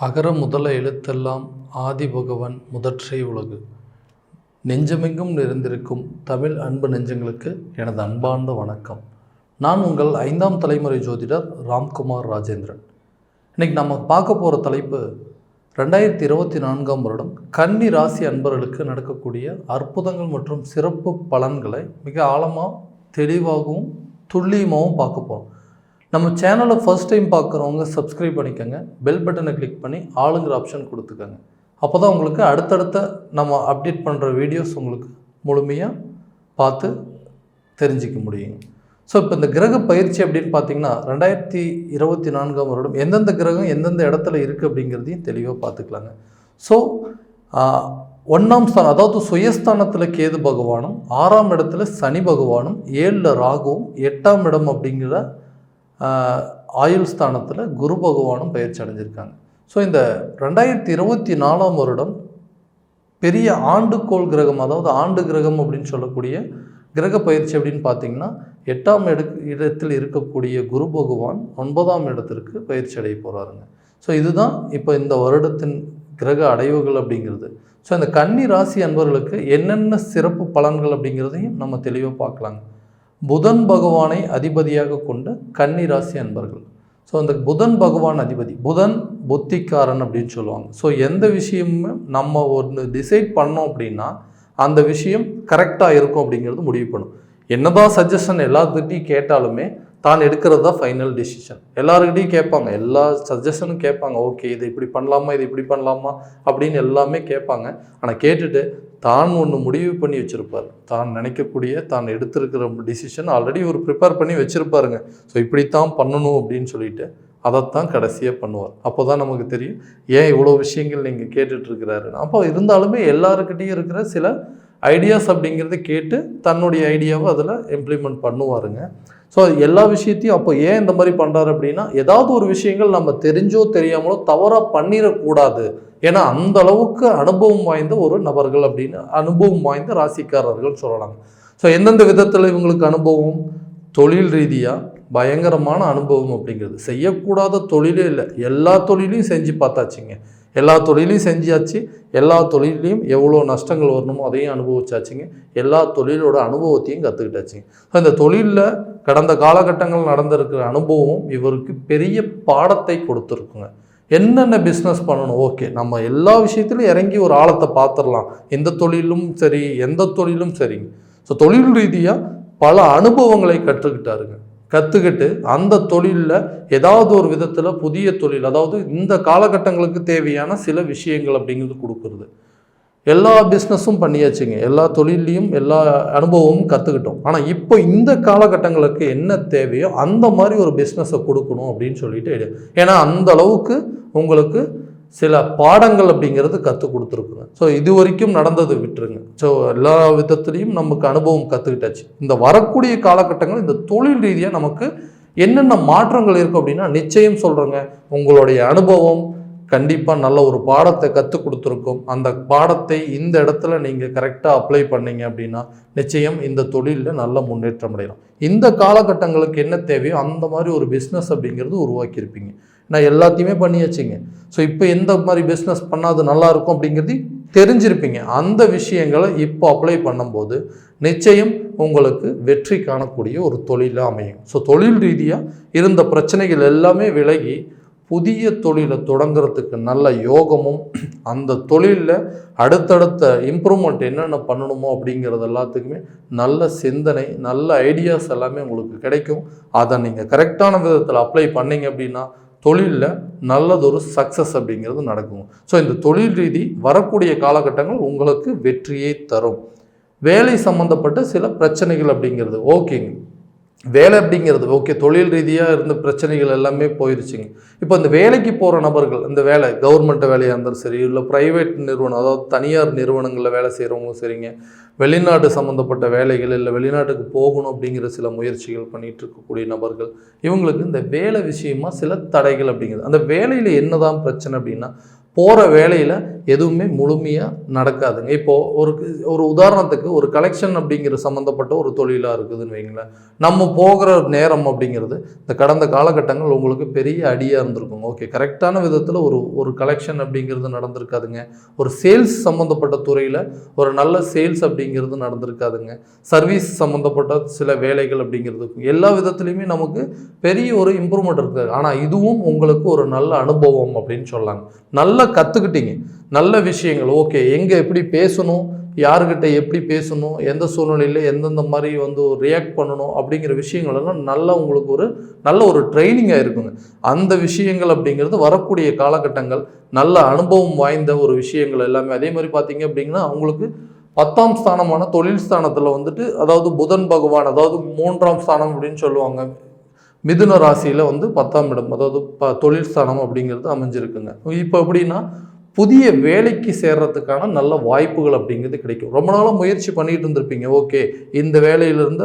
அகர முதல எழுத்தெல்லாம் ஆதிபகவன் முதற்றே உலகு. நெஞ்சமெங்கும் நிறைந்திருக்கும் தமிழ் அன்பு நெஞ்சங்களுக்கு எனது அன்பார்ந்த வணக்கம். நான் உங்கள் 5ஆம் தலைமுறை ஜோதிடர் ராம்குமார் ராஜேந்திரன். இன்றைக்கி நம்ம பார்க்க போகிற தலைப்பு 2024ஆம் வருடம் கன்னி ராசி அன்பர்களுக்கு நடக்கக்கூடிய அற்புதங்கள் மற்றும் சிறப்பு பலன்களை மிக ஆழமாக தெளிவாகவும் துல்லியமாகவும் பார்க்க போகிறோம். நம்ம சேனலை ஃபர்ஸ்ட் டைம் பார்க்குறவங்க சப்ஸ்கிரைப் பண்ணிக்கோங்க, பெல் பட்டனை கிளிக் பண்ணி ஆளுங்கிற ஆப்ஷன் கொடுத்துக்கோங்க. அப்போ தான் உங்களுக்கு அடுத்தடுத்த நம்ம அப்டேட் பண்ணுற வீடியோஸ் உங்களுக்கு முழுமையாக பார்த்து தெரிஞ்சிக்க முடியுங்க. ஸோ இப்போ இந்த கிரக பயிற்சி அப்படின்னு பார்த்தீங்கன்னா 2024ஆம் வருடம் எந்தெந்த கிரகம் எந்தெந்த இடத்துல இருக்குது அப்படிங்கிறதையும் தெளிவாக பார்த்துக்கலாங்க. ஸோ 1ஆம் ஸ்தானம், அதாவது சுயஸ்தானத்தில் கேது பகவானும், 6ஆம் இடத்துல சனி பகவானும், 7ல் ராகுவும், 8ஆம் இடம் அப்படிங்கிற ஆயுள் ஸ்தானத்தில் குரு பகவானும் பயிற்சி அடைஞ்சிருக்காங்க. ஸோ இந்த 2024ஆம் வருடம் பெரிய ஆண்டுகோள் கிரகம், அதாவது ஆண்டு கிரகம் அப்படின்னு சொல்லக்கூடிய கிரக பயிற்சி அப்படின்னு பார்த்தீங்கன்னா 8ஆம் இடத்தில் இருக்கக்கூடிய குரு பகவான் 9ஆம் இடத்திற்கு பயிற்சி அடைய போகிறாருங்க. ஸோ இதுதான் இப்போ இந்த வருடத்தின் கிரக அடைவுகள் அப்படிங்கிறது. ஸோ இந்த கன்னி ராசி அன்பர்களுக்கு என்னென்ன சிறப்பு பலன்கள் அப்படிங்கிறதையும் நம்ம தெளிவாக பார்க்கலாங்க. புதன் பகவானை அதிபதியாக கொண்ட கன்னி ராசி அன்பர்கள். ஸோ அந்த புதன் பகவான் அதிபதி, புதன் புத்திக்காரன் அப்படின்னு சொல்லுவாங்க. ஸோ எந்த விஷயமுமே நம்ம ஒன்று டிசைட் பண்ணோம் அப்படின்னா அந்த விஷயம் கரெக்டாக இருக்கும் அப்படிங்கிறது முடிவு பண்ணும். என்னதான் சஜஷன் எல்லாத்துக்கிட்டையும் கேட்டாலுமே தான் எடுக்கிறது தான் ஃபைனல் டிசிஷன். எல்லாருக்கிட்டையும் கேட்பாங்க, எல்லா சஜஷனும் கேட்பாங்க, ஓகே இது இப்படி பண்ணலாமா, இது இப்படி பண்ணலாமா அப்படின்னு எல்லாமே கேட்பாங்க. ஆனால் கேட்டுட்டு தான் ஒன்று முடிவு பண்ணி வச்சுருப்பார். தான் நினைக்கக்கூடிய தான் எடுத்திருக்கிற டிசிஷன் ஆல்ரெடி ஒரு ப்ரிப்பேர் பண்ணி வச்சுருப்பாருங்க. ஸோ இப்படித்தான் பண்ணணும் அப்படின்னு சொல்லிட்டு அதைத்தான் கடைசியாக பண்ணுவார். அப்போ தான் நமக்கு தெரியும் ஏன் இவ்வளோ விஷயங்கள் நீங்கள் கேட்டுட்ருக்கிறாருன்னு. அப்போ இருந்தாலுமே எல்லாருக்கிட்டையும் இருக்கிற சில ஐடியாஸ் அப்படிங்கிறத கேட்டு தன்னுடைய ஐடியாவை அதில் இம்ப்ளிமெண்ட் பண்ணுவாருங்க. ஸோ எல்லா விஷயத்தையும் அப்போ ஏன் இந்த மாதிரி பண்ணுறாரு அப்படின்னா, ஏதாவது ஒரு விஷயங்கள் நம்ம தெரிஞ்சோ தெரியாமலோ தவறாக பண்ணிடக்கூடாது. ஏன்னா அந்த அளவுக்கு அனுபவம் வாய்ந்த ஒரு நபர்கள் அப்படின்னு, அனுபவம் வாய்ந்த ராசிக்காரர்கள் சொல்லலாம். ஸோ எந்தெந்த விதத்தில் இவங்களுக்கு அனுபவம், தொழில் ரீதியாக பயங்கரமான அனுபவம் அப்படிங்கிறது. செய்யக்கூடாத தொழிலே இல்லை, எல்லா தொழிலையும் செஞ்சு பார்த்தாச்சுங்க. எல்லா தொழிலையும் செஞ்சாச்சு, எல்லா தொழிலையும் எவ்வளோ நஷ்டங்கள் வரணுமோ அதையும் அனுபவிச்சாச்சுங்க. எல்லா தொழிலோட அனுபவத்தையும் கற்றுக்கிட்டாச்சுங்க. ஸோ இந்த தொழிலில் கடந்த காலகட்டங்கள் நடந்திருக்கிற அனுபவம் இவருக்கு பெரிய பாடத்தை கொடுத்துருக்குங்க. என்னென்ன பிஸ்னஸ் பண்ணணும், ஓகே நம்ம எல்லா விஷயத்துலையும் இறங்கி ஒரு ஆழத்தை பார்த்துடலாம். எந்த தொழிலும் சரி, எந்த தொழிலும் சரிங்க. ஸோ தொழில் ரீதியாக பல அனுபவங்களை கற்றுக்கிட்டு அந்த தொழிலில் ஏதாவது ஒரு விதத்தில் புதிய தொழில், அதாவது இந்த காலகட்டங்களுக்கு தேவையான சில விஷயங்கள் அப்படிங்கிறது கொடுக்குறது. எல்லா பிஸ்னஸும் பண்ணியாச்சுங்க, எல்லா தொழிலையும் எல்லா அனுபவமும் கற்றுக்கிட்டோம். ஆனால் இப்போ இந்த காலகட்டங்களுக்கு என்ன தேவையோ அந்த மாதிரி ஒரு பிஸ்னஸை கொடுக்கணும் அப்படின்னு சொல்லிட்டு, ஏன்னா அந்த அளவுக்கு உங்களுக்கு சில பாடங்கள் அப்படிங்கிறது கற்றுக் கொடுத்துருக்குங்க. ஸோ இது வரைக்கும் நடந்தது விட்டுருங்க. ஸோ எல்லா விதத்துலேயும் நமக்கு அனுபவம் கற்றுக்கிட்டாச்சு. இந்த வரக்கூடிய காலகட்டங்கள் இந்த தொழில் ரீதியாக நமக்கு என்னென்ன மாற்றங்கள் இருக்கும் அப்படின்னா நிச்சயம் சொல்கிறேங்க, உங்களுடைய அனுபவம் கண்டிப்பாக நல்ல ஒரு பாடத்தை கற்றுக் கொடுத்துருக்கும். அந்த பாடத்தை இந்த இடத்துல நீங்கள் கரெக்டாக அப்ளை பண்ணீங்க அப்படின்னா நிச்சயம் இந்த தொழிலில் நல்ல முன்னேற்றம் அடையலாம். இந்த காலகட்டங்களுக்கு என்ன தேவையோ அந்த மாதிரி ஒரு பிஸ்னஸ் அப்படிங்கிறது உருவாக்கியிருப்பீங்க. நான் எல்லாத்தையுமே பண்ணியாச்சுங்க. ஸோ இப்போ எந்த மாதிரி பிஸ்னஸ் பண்ணால் நல்லா இருக்கும் அப்படிங்கிறது தெரிஞ்சிருப்பீங்க. அந்த விஷயங்களை இப்போ அப்ளை பண்ணும்போது நிச்சயம் உங்களுக்கு வெற்றி காணக்கூடிய ஒரு தொழிலாக அமையும். ஸோ தொழில் ரீதியாக இருந்த பிரச்சனைகள் எல்லாமே விலகி புதிய தொழிலை தொடங்குறதுக்கு நல்ல யோகமும், அந்த தொழிலில் அடுத்தடுத்த இம்ப்ரூவ்மெண்ட் என்னென்ன பண்ணணுமோ அப்படிங்கிறது எல்லாத்துக்குமே நல்ல சிந்தனை, நல்ல ஐடியாஸ் எல்லாமே உங்களுக்கு கிடைக்கும். அதை நீங்கள் கரெக்டான விதத்தில் அப்ளை பண்ணிங்க அப்படின்னா தொழிலில் நல்லதொரு சக்ஸஸ் அப்படிங்கிறது நடக்கும். ஸோ இந்த தொழில் ரீதி வரக்கூடிய காலகட்டங்கள் உங்களுக்கு வெற்றியை தரும். வேலை சம்மந்தப்பட்ட சில பிரச்சனைகள் அப்படிங்கிறது ஓகேங்க, வேலை அப்படிங்கிறது ஓகே, தொழில் ரீதியாக இருந்த பிரச்சனைகள் எல்லாமே போயிடுச்சுங்க. இப்போ இந்த வேலைக்கு போகிற நபர்கள், இந்த வேலை கவர்மெண்ட் வேலையாக இருந்தாலும் சரி, இல்லை ப்ரைவேட் நிறுவனம், அதாவது தனியார் நிறுவனங்களில் வேலை செய்கிறவங்களும் சரிங்க, வெளிநாடு சம்மந்தப்பட்ட வேலைகள், இல்லை வெளிநாட்டுக்கு போகணும் அப்படிங்கிற சில முயற்சிகள் பண்ணிகிட்டு இருக்கக்கூடிய நபர்கள், இவங்களுக்கு இந்த வேலை விஷயமா சில தடைகள் அப்படிங்கிறது. அந்த வேலையில் என்னதான் பிரச்சனை அப்படின்னா, போகிற வேலையில் எதுவுமே முழுமையாக நடக்காதுங்க. இப்போது ஒரு உதாரணத்துக்கு ஒரு கலெக்ஷன் அப்படிங்கிற சம்மந்தப்பட்ட ஒரு தொழிலாக இருக்குதுன்னு வைங்களேன். நம்ம போகிற நேரம் அப்படிங்கிறது இந்த கடந்த காலகட்டங்கள் உங்களுக்கு பெரிய அடியாக இருந்திருக்குங்க. ஓகே, கரெக்டான விதத்தில் ஒரு கலெக்ஷன் அப்படிங்கிறது நடந்திருக்காதுங்க. ஒரு சேல்ஸ் சம்மந்தப்பட்ட துறையில் ஒரு நல்ல சேல்ஸ் அப்படிங்கிறது நடந்திருக்காதுங்க. சர்வீஸ் சம்மந்தப்பட்ட சில வேலைகள் அப்படிங்கிறது எல்லா விதத்துலையுமே நமக்கு பெரிய ஒரு இம்ப்ரூவ்மெண்ட் இருக்குது. ஆனால் இதுவும் உங்களுக்கு ஒரு நல்ல அனுபவம் அப்படின்னு சொல்லலாங்க. நல்லா கற்றுக்கிட்டீங்க நல்ல விஷயங்கள். ஓகே, எங்கே எப்படி பேசணும், யாருக்கிட்ட எப்படி பேசணும், எந்த சூழ்நிலையில் எந்தெந்த மாதிரி ரியாக்ட் பண்ணணும் அப்படிங்கிற விஷயங்கள் எல்லாம் நல்லா உங்களுக்கு நல்ல ஒரு ட்ரைனிங்காக இருக்குங்க. அந்த விஷயங்கள் அப்படிங்கிறது வரக்கூடிய காலகட்டங்கள் நல்ல அனுபவம் வாய்ந்த ஒரு விஷயங்கள் எல்லாமே. அதே மாதிரி பார்த்தீங்க அப்படிங்கன்னா அவங்களுக்கு 10ஆம் ஸ்தானமான தொழில் ஸ்தானத்தில் அதாவது புதன் பகவான், அதாவது 3ஆம் ஸ்தானம் அப்படின்னு சொல்லுவாங்க. மிதுன ராசியில் 10ஆம் இடம், அதாவது தொழில் ஸ்தானம் அப்படிங்கிறது அமைஞ்சிருக்குங்க. இப்போ எப்படின்னா புதிய வேலைக்கு சேர்றதுக்கான நல்ல வாய்ப்புகள் அப்படிங்கிறது கிடைக்கும். ரொம்ப நாளாக முயற்சி பண்ணிட்டு இருந்திருப்பீங்க. ஓகே, இந்த வேலையிலேருந்து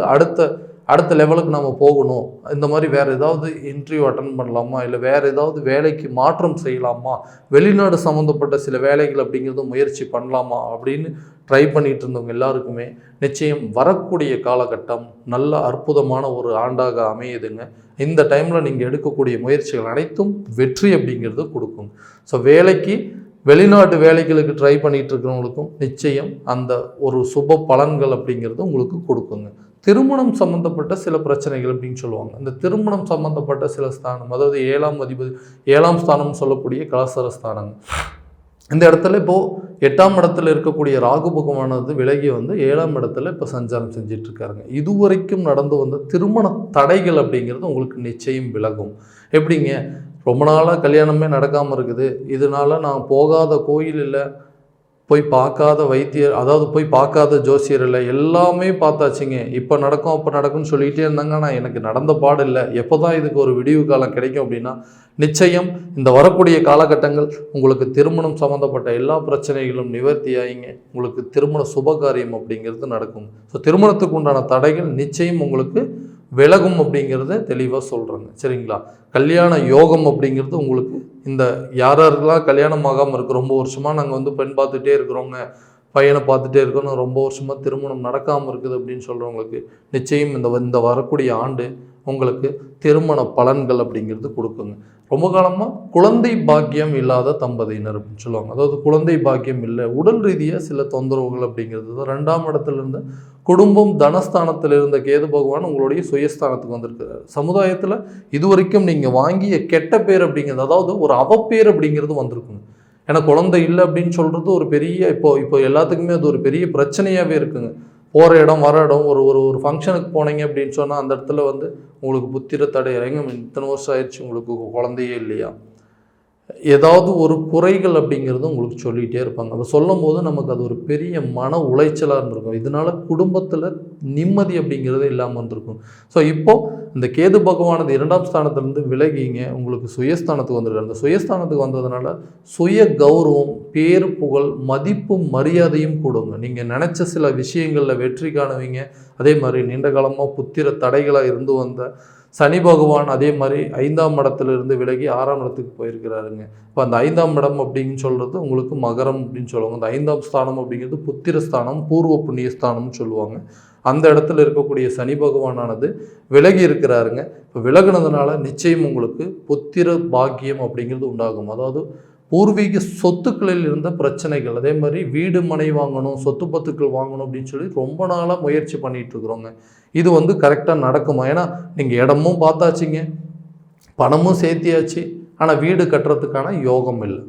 அடுத்த லெவலுக்கு நம்ம போகணும், இந்த மாதிரி வேறு ஏதாவது இன்டர்வியூ அட்டன் பண்ணலாமா, இல்லை வேறு ஏதாவது வேலைக்கு மாற்றம் செய்யலாமா, வெளிநாடு சம்மந்தப்பட்ட சில வேலைகள் அப்படிங்கிறது முயற்சி பண்ணலாமா அப்படின்னு ட்ரை பண்ணிகிட்டு இருந்தவங்க எல்லாருக்குமே நிச்சயம் வரக்கூடிய காலகட்டம் நல்ல அற்புதமான ஒரு ஆண்டாக அமையுதுங்க. இந்த டைமில் நீங்கள் எடுக்கக்கூடிய முயற்சிகள் அனைத்தும் வெற்றி அப்படிங்கிறது கொடுக்கும். ஸோ வெளிநாட்டு வேலைகளுக்கு ட்ரை பண்ணிகிட்டு இருக்கிறவங்களுக்கும் நிச்சயம் அந்த ஒரு சுப பலன்கள் அப்படிங்கிறது உங்களுக்கு கொடுக்குங்க. திருமணம் சம்மந்தப்பட்ட சில பிரச்சனைகள் அப்படின்னு சொல்லுவாங்க. இந்த திருமணம் சம்மந்தப்பட்ட சில ஸ்தானம், அதாவது 7ஆம் ஸ்தானம் சொல்லக்கூடிய கலாசார ஸ்தானங்க. இந்த இடத்துல இப்போது 8ஆம் இடத்துல இருக்கக்கூடிய ராகு பகவானது விலகி 7ஆம் இடத்துல இப்போ சஞ்சாரம் செஞ்சிட்ருக்காருங்க. இதுவரைக்கும் நடந்து வந்த திருமண தடைகள் அப்படிங்கிறது உங்களுக்கு நிச்சயம் விலகும். எப்படிங்க, ரொம்ப நாளாக கல்யாணமே நடக்காமல் இருக்குது, இதனால நான் போகாத கோயில் இல்லை, போய் பார்க்காத வைத்தியர், அதாவது போய் பார்க்காத ஜோசியர் இல்லை, எல்லாமே பார்த்தாச்சுங்க, இப்போ நடக்கும் அப்போ நடக்கும்னு சொல்லிகிட்டே இருந்தாங்க, ஆனால் எனக்கு நடந்த பாடு இல்லை, எப்போ தான் இதுக்கு ஒரு விடிவு காலம் கிடைக்கும் அப்படின்னா நிச்சயம் இந்த வரக்கூடிய காலகட்டங்கள் உங்களுக்கு திருமணம் சம்மந்தப்பட்ட எல்லா பிரச்சனைகளும் நிவர்த்தி ஆகிங்க, உங்களுக்கு திருமண சுபகாரியம் அப்படிங்கிறது நடக்கும். ஸோ திருமணத்துக்கு உண்டான தடைகள் நிச்சயம் உங்களுக்கு விலகும் அப்படிங்கிறத தெளிவாக சொல்கிறேங்க. சரிங்களா? கல்யாண யோகம் அப்படிங்கிறது உங்களுக்கு இந்த யாரெல்லாம் கல்யாணம் ஆகாமல் இருக்குது, ரொம்ப வருஷமாக நாங்கள் பெண் பார்த்துட்டே இருக்கிறோங்க, பையனை பார்த்துட்டே இருக்கோம், ரொம்ப வருஷமாக திருமணம் நடக்காமல் இருக்குது அப்படின்னு சொல்கிறவங்களுக்கு நிச்சயம் இந்த வரக்கூடிய ஆண்டு உங்களுக்கு திருமண பலன்கள் அப்படிங்கிறது கொடுக்குங்க. ரொம்ப காலமாக குழந்தை பாக்கியம் இல்லாத தம்பதியினர் அப்படின்னு சொல்லுவாங்க. அதாவது குழந்தை பாக்கியம் இல்லை, உடல் ரீதியாக சில தொந்தரவுகள் அப்படிங்கிறது தான். 2ஆம் இடத்துல இருந்த குடும்பம் தனஸ்தானத்தில் இருந்த கேது பகவான் உங்களுடைய சுயஸ்தானத்துக்கு வந்திருக்கிறார். சமுதாயத்தில் இதுவரைக்கும் நீங்கள் வாங்கிய கெட்ட பேர் அப்படிங்கிறது, அதாவது ஒரு அவப்பேர் அப்படிங்கிறது வந்திருக்குங்க. ஏன்னா குழந்தை இல்லை அப்படின்னு சொல்கிறது ஒரு பெரிய இப்போ எல்லாத்துக்குமே அது ஒரு பெரிய பிரச்சனையாகவே இருக்குங்க. போகிற இடம் வர இடம் ஒரு ஃபங்க்ஷனுக்கு போனீங்க அப்படின்னு சொன்னால் அந்த இடத்துல உங்களுக்கு புத்திர தடை இறங்க, இத்தனை வருஷம் ஆயிடுச்சு உங்களுக்கு குழந்தையே இல்லையா, ஏதாவது ஒரு குறைகள் அப்படிங்கிறது உங்களுக்கு சொல்லிகிட்டே இருப்பாங்க. அதை சொல்லும் போது நமக்கு அது ஒரு பெரிய மன உளைச்சலாக இருந்திருக்கும். இதனால் குடும்பத்தில் நிம்மதி அப்படிங்கிறதே இல்லாமல் இருந்திருக்கும். ஸோ இப்போது இந்த கேது பகவானது 2ஆம் ஸ்தானத்துலேருந்து விலகிங்க உங்களுக்கு சுயஸ்தானத்துக்கு வந்துருக்காரு. அந்த சுயஸ்தானத்துக்கு வந்ததுனால சுய கௌரவம், பேரு, புகழ், மதிப்பும் மரியாதையும் கொடுங்க. நீங்கள் நினச்ச சில விஷயங்களில் வெற்றி காணுவீங்க. அதே மாதிரி நீண்ட காலமாக புத்திர தடைகளாக இருந்து வந்த சனி பகவான் அதே மாதிரி 5ஆம் இடத்துலேருந்து விலகி 6ஆம் இடத்துக்கு போயிருக்கிறாருங்க. இப்போ அந்த 5ஆம் இடம் அப்படின்னு சொல்கிறது உங்களுக்கு மகரம் அப்படின்னு சொல்லுவாங்க. அந்த 5ஆம் ஸ்தானம் அப்படிங்கிறது புத்திரஸ்தானம், பூர்வ புண்ணியஸ்தானம்னு சொல்லுவாங்க. அந்த இடத்துல இருக்கக்கூடிய சனி பகவானானது விலகி இருக்கிறாருங்க. இப்போ விலகினதுனால நிச்சயம் உங்களுக்கு புத்திர பாக்கியம் அப்படிங்கிறது உண்டாகும். அதாவது பூர்வீக சொத்துக்களில் இருந்த பிரச்சனைகள், அதே மாதிரி வீடு மனை வாங்கணும், சொத்து பத்துக்கள் வாங்கணும் அப்படின்னு சொல்லி ரொம்ப நாளாக முயற்சி பண்ணிகிட்டு இருக்கிறோங்க. இது கரெக்டாக நடக்குமா? ஏன்னா நீங்கள் இடமும் பார்த்தாச்சிங்க, பணமும் சேர்த்தியாச்சு, ஆனால் வீடு கட்டுறதுக்கான யோகம் இல்லை.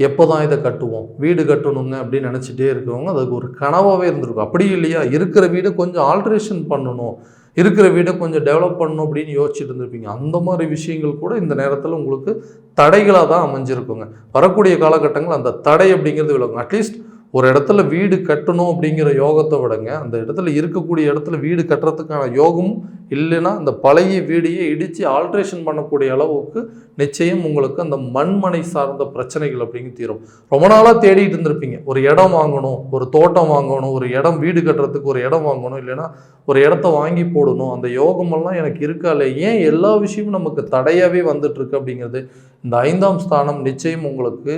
எப்போ தான் இதை கட்டுவோம், வீடு கட்டணுங்க அப்படின்னு நினச்சிட்டே இருக்கிறவங்க அதுக்கு ஒரு கனவாகவே இருந்திருக்கும். அப்படி இல்லையா, இருக்கிற வீடு கொஞ்சம் ஆல்ட்ரேஷன் பண்ணணும், இருக்கிற வீடை கொஞ்சம் டெவலப் பண்ணணும் அப்படின்னு யோசிச்சுட்டு இருந்திருப்பீங்க. அந்த மாதிரி விஷயங்கள் கூட இந்த நேரத்தில் உங்களுக்கு தடைகளாக தான் அமைஞ்சிருக்குங்க. வரக்கூடிய காலகட்டங்கள் அந்த தடை அப்படிங்கிறது விலகும். அட்லீஸ்ட் ஒரு இடத்துல வீடு கட்டணும் அப்படிங்கிற யோகத்தை விடங்க, அந்த இடத்துல இருக்கக்கூடிய இடத்துல வீடு கட்டுறதுக்கான யோகமும் இல்லைன்னா அந்த பழைய வீடையே இடித்து ஆல்ட்ரேஷன் பண்ணக்கூடிய அளவுக்கு நிச்சயம் உங்களுக்கு அந்த மண்மனை சார்ந்த பிரச்சனைகள் அப்படிங்க தீரும். ரொம்ப நாளாக தேடிட்டு இருந்திருப்பீங்க, ஒரு இடம் வாங்கணும், ஒரு தோட்டம் வாங்கணும், ஒரு இடம் வீடு கட்டுறதுக்கு ஒரு இடம் வாங்கணும், இல்லைன்னா ஒரு இடத்த வாங்கி போடணும், அந்த யோகமெல்லாம் எனக்கு இருக்கால, ஏன் எல்லா விஷயமும் நமக்கு தடையாகவே வந்துட்டுருக்கு அப்படிங்கிறது இந்த 5ஆம் ஸ்தானம் நிச்சயம் உங்களுக்கு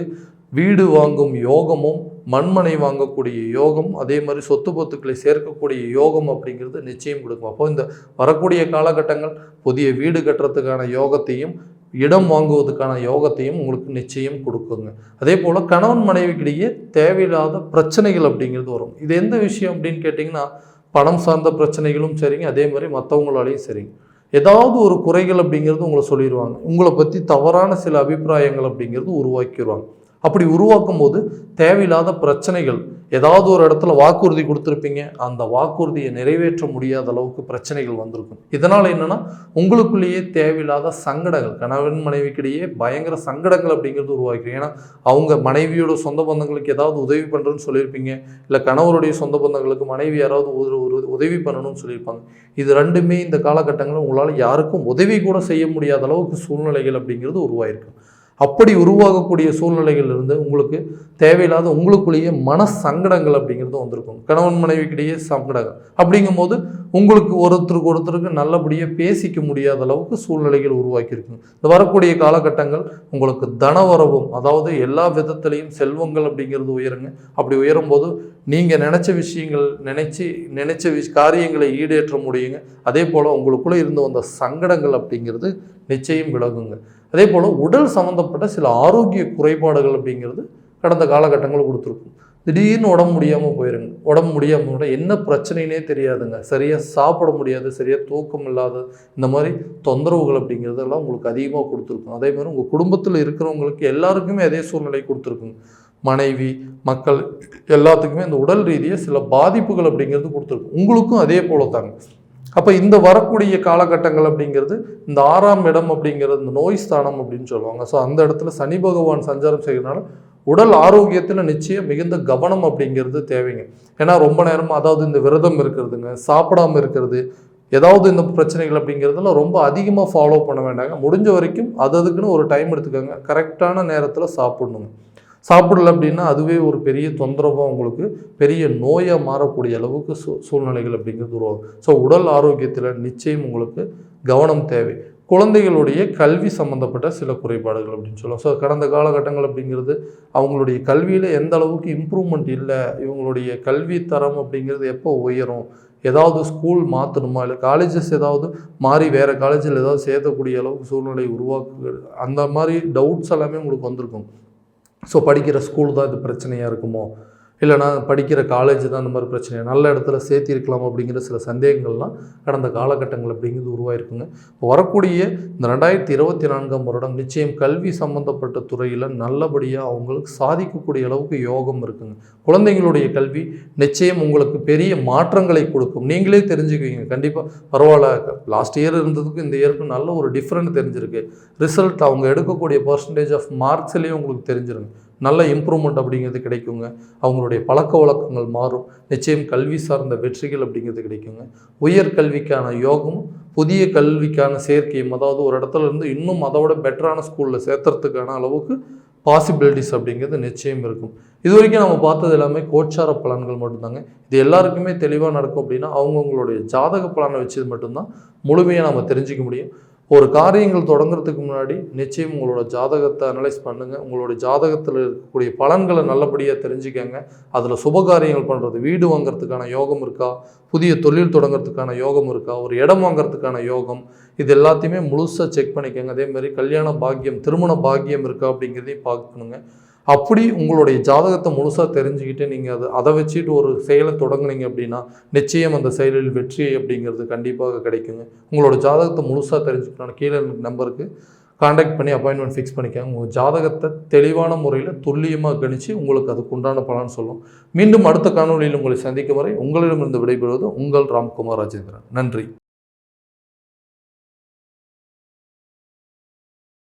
வீடு வாங்கும் யோகமும், மண்மனை வாங்கக்கூடிய யோகம், அதே மாதிரி சொத்து பொத்துக்களை சேர்க்கக்கூடிய யோகம் அப்படிங்கிறது நிச்சயம் கொடுக்கும். அப்போ இந்த வரக்கூடிய காலகட்டங்கள் புதிய வீடு கட்டுறதுக்கான யோகத்தையும், இடம் வாங்குவதற்கான யோகத்தையும் உங்களுக்கு நிச்சயம் கொடுக்குங்க. அதே போல் கணவன் மனைவிக்கிடையே தேவையில்லாத பிரச்சனைகள் அப்படிங்கிறது வரும். இது எந்த விஷயம் அப்படின்னு கேட்டிங்கன்னா, பணம் சார்ந்த பிரச்சனைகளும் சரிங்க, அதே மாதிரி மற்றவங்களாலையும் சரிங்க. ஏதாவது ஒரு குறைகள் அப்படிங்கிறது உங்களை சொல்லிடுவாங்க. உங்களை பற்றி தவறான சில அபிப்பிராயங்கள் அப்படிங்கிறது உருவாக்கிடுவாங்க. அப்படி உருவாக்கும் போது தேவையில்லாத பிரச்சனைகள், ஏதாவது ஒரு இடத்துல வாக்குறுதி கொடுத்துருப்பீங்க, அந்த வாக்குறுதியை நிறைவேற்ற முடியாத அளவுக்கு பிரச்சனைகள் வந்திருக்கும். இதனால் என்னென்னா, உங்களுக்குள்ளேயே தேவையில்லாத சங்கடங்கள், கணவன் மனைவிக்கிடையே பயங்கர சங்கடங்கள் அப்படிங்கிறது உருவாக்கிறீங்க. ஏன்னா அவங்க மனைவியோட சொந்த பந்தங்களுக்கு ஏதாவது உதவி பண்ணுறேன்னு சொல்லியிருப்பீங்க, இல்லை கணவருடைய சொந்த பந்தங்களுக்கு மனைவி யாராவது ஒரு உதவி பண்ணணும்னு சொல்லியிருப்பாங்க. இது ரெண்டுமே இந்த காலகட்டங்களில் உங்களால் யாருக்கும் உதவி கூட செய்ய முடியாத அளவுக்கு சூழ்நிலைகள் அப்படிங்கிறது உருவாயிருக்கும். அப்படி உருவாகக்கூடிய சூழ்நிலைகளிலிருந்து உங்களுக்கு தேவையில்லாத உங்களுக்குள்ளேயே மன சங்கடங்கள் அப்படிங்கிறது வந்திருக்கும். கணவன் மனைவிக்கிடையே சங்கடங்கள் அப்படிங்கும்போது உங்களுக்கு ஒருத்தருக்கு நல்லபடியாக பேசிக்க முடியாத அளவுக்கு சூழ்நிலைகள் உருவாக்கியிருக்குங்க. இந்த வரக்கூடிய காலகட்டங்கள் உங்களுக்கு தனவரவும், அதாவது எல்லா விதத்திலையும் செல்வங்கள் அப்படிங்கிறது உயருங்க. அப்படி உயரும்போது நீங்கள் நினச்ச விஷயங்கள் நினைச்ச காரியங்களை ஈடேற்ற முடியுங்க. அதே போல் உங்களுக்குள்ளே இருந்து வந்த சங்கடங்கள் அப்படிங்கிறது நிச்சயம் விலகுங்க. அதே போல் உடல் சம்மந்தப்பட்ட சில ஆரோக்கிய குறைபாடுகள் அப்படிங்கிறது கடந்த காலகட்டங்களில் கொடுத்துருக்கும். திடீர்னு உடம்பு முடியாமல் போயிருங்க. உடம்பு முடியாமல் என்ன பிரச்சனைனே தெரியாதுங்க. சரியாக சாப்பிட முடியாது, சரியாக தூக்கம் இல்லாத இந்த மாதிரி தொந்தரவுகள் அப்படிங்கிறதெல்லாம் உங்களுக்கு அதிகமாக கொடுத்துருக்கும். அதே மாதிரி உங்கள் குடும்பத்தில் இருக்கிறவங்களுக்கு எல்லாருக்குமே அதே சூழ்நிலை கொடுத்துருக்குங்க. மனைவி, மக்கள் எல்லாத்துக்குமே இந்த உடல் ரீதியாக சில பாதிப்புகள் அப்படிங்கிறது கொடுத்துருக்கும். உங்களுக்கும் அதே போல தாங்க. அப்போ இந்த வரக்கூடிய காலகட்டங்கள் அப்படிங்கிறது இந்த 6ஆம் இடம் அப்படிங்கிறது இந்த நோய் ஸ்தானம் அப்படின்னு சொல்லுவாங்க. ஸோ அந்த இடத்துல சனி பகவான் சஞ்சாரம் செய்கிறதுனால உடல் ஆரோக்கியத்தில் நிச்சயம் மிகுந்த கவனம் அப்படிங்கிறது தேவைங்க. ஏன்னா ரொம்ப நேரமாக, அதாவது இந்த விரதம் இருக்கிறதுங்க, சாப்பிடாமல் இருக்கிறது, ஏதாவது இந்த பிரச்சனைகள் அப்படிங்கிறதுல ரொம்ப அதிகமாக ஃபாலோ பண்ண வேண்டாங்க. முடிஞ்ச வரைக்கும் அதுக்குன்னு ஒரு டைம் எடுத்துக்கோங்க. கரெக்டான நேரத்தில் சாப்பிடணுங்க. சாப்பிடல அப்படின்னா அதுவே ஒரு பெரிய தொந்தரவாக உங்களுக்கு பெரிய நோயாக மாறக்கூடிய அளவுக்கு சூழ்நிலைகள் அப்படிங்கிறது உருவாகும். ஸோ உடல் ஆரோக்கியத்தில் நிச்சயம் உங்களுக்கு கவனம் தேவை. குழந்தைகளுடைய கல்வி சம்மந்தப்பட்ட சில குறைபாடுகள் அப்படின்னு சொல்லலாம். ஸோ கடந்த காலகட்டங்கள் அப்படிங்கிறது அவங்களுடைய கல்வியில் எந்த அளவுக்கு இம்ப்ரூவ்மெண்ட் இல்லை, இவங்களுடைய கல்வி தரம் அப்படிங்கிறது எப்போ உயரும், ஏதாவது ஸ்கூல் மாற்றணுமா, இல்லை காலேஜஸ் ஏதாவது மாறி வேறு காலேஜில் ஏதாவது சேர்த்தக்கூடிய அளவுக்கு சூழ்நிலை அந்த மாதிரி டவுட்ஸ் எல்லாமே உங்களுக்கு வந்திருக்கும். ஸோ படிக்கிற ஸ்கூல் தான் இது பிரச்சனையாக இருக்குமோ, இல்லைனா படிக்கிற காலேஜ் தான் இந்த மாதிரி பிரச்சனையாக, நல்ல இடத்துல சேர்த்திருக்கலாம் அப்படிங்கிற சில சந்தேகங்கள்லாம் கடந்த காலகட்டங்கள் அப்படிங்கிறது உருவாயிருக்குங்க. இப்போ வரக்கூடிய இந்த 2024ஆம் வருடம் நிச்சயம் கல்வி சம்மந்தப்பட்ட துறையில் நல்லபடியாக அவங்களுக்கு சாதிக்கக்கூடிய அளவுக்கு யோகம் இருக்குங்க. குழந்தைங்களுடைய கல்வி நிச்சயம் உங்களுக்கு பெரிய மாற்றங்களை கொடுக்கும். நீங்களே தெரிஞ்சுக்குவீங்க. கண்டிப்பாக பரவாயில்ல, லாஸ்ட் இயர் இருந்ததுக்கு இந்த இயருக்கு நல்ல ஒரு டிஃப்ரெண்ட் தெரிஞ்சிருக்கு. ரிசல்ட் அவங்க எடுக்கக்கூடிய பர்சன்டேஜ் ஆஃப் மார்க்ஸ்லேயே உங்களுக்கு தெரிஞ்சிருங்க. நல்ல இம்ப்ரூவ்மெண்ட் அப்படிங்கிறது கிடைக்குங்க. அவங்களுடைய பழக்க வழக்கங்கள் மாறும். நிச்சயம் கல்வி சார்ந்த வெற்றிகள் அப்படிங்கிறது கிடைக்குங்க. உயர் கல்விக்கான யோகம், புதிய கல்விக்கான சேர்க்கையும், அதாவது ஒரு இடத்துல இருந்து இன்னும் அதோட பெட்டரான ஸ்கூலில் சேர்த்துறதுக்கான அளவுக்கு பாசிபிலிட்டிஸ் அப்படிங்கிறது நிச்சயம் இருக்கும். இது வரைக்கும் நம்ம பார்த்தது எல்லாமே கோச்சார பலன்கள் மட்டும்தாங்க. இது எல்லாருக்குமே தெளிவாக நடக்கும் அப்படின்னா அவங்கவுங்களுடைய ஜாதக பலனை வச்சது மட்டும்தான் முழுமையாக நம்ம தெரிஞ்சிக்க முடியும். ஒரு காரியங்கள் தொடங்குறதுக்கு முன்னாடி நிச்சயம் உங்களோட ஜாதகத்தை அனலைஸ் பண்ணுங்கள். உங்களுடைய ஜாதகத்தில் இருக்கக்கூடிய பலன்களை நல்லபடியாக தெரிஞ்சுக்கங்க. அதில் சுபகாரியங்கள் பண்ணுறது, வீடு வாங்கிறதுக்கான யோகம் இருக்கா, புதிய தொழில் தொடங்குறதுக்கான யோகம் இருக்கா, ஒரு இடம் வாங்கிறதுக்கான யோகம், இது எல்லாத்தையுமே முழுசாக செக் பண்ணிக்கோங்க. அதே மாதிரி கல்யாண பாக்கியம், திருமண பாக்கியம் இருக்கா அப்படிங்கிறதையும் பார்க்கணுங்க. அப்படி உங்களுடைய ஜாதகத்தை முழுசாக தெரிஞ்சுக்கிட்டு நீங்கள் அதை வச்சுட்டு ஒரு செயலை தொடங்குனீங்க அப்படின்னா நிச்சயம் அந்த செயலில் வெற்றி அப்படிங்கிறது கண்டிப்பாக கிடைக்குங்க. உங்களோட ஜாதகத்தை முழுசாக தெரிஞ்சுக்கணும். கீழே நம்பருக்கு காண்டாக்ட் பண்ணி அப்பாயின்மெண்ட் ஃபிக்ஸ் பண்ணிக்காங்க. உங்கள் ஜாதகத்தை தெளிவான முறையில் துல்லியமாக கணித்து உங்களுக்கு அதுக்கு உண்டான பலன் சொல்லும். மீண்டும் அடுத்த காணொலியில் உங்களை சந்திக்கும் வரை உங்களிடமிருந்து விடைபெறுவது உங்கள் ராம்குமார் ராஜேந்திரன். நன்றி.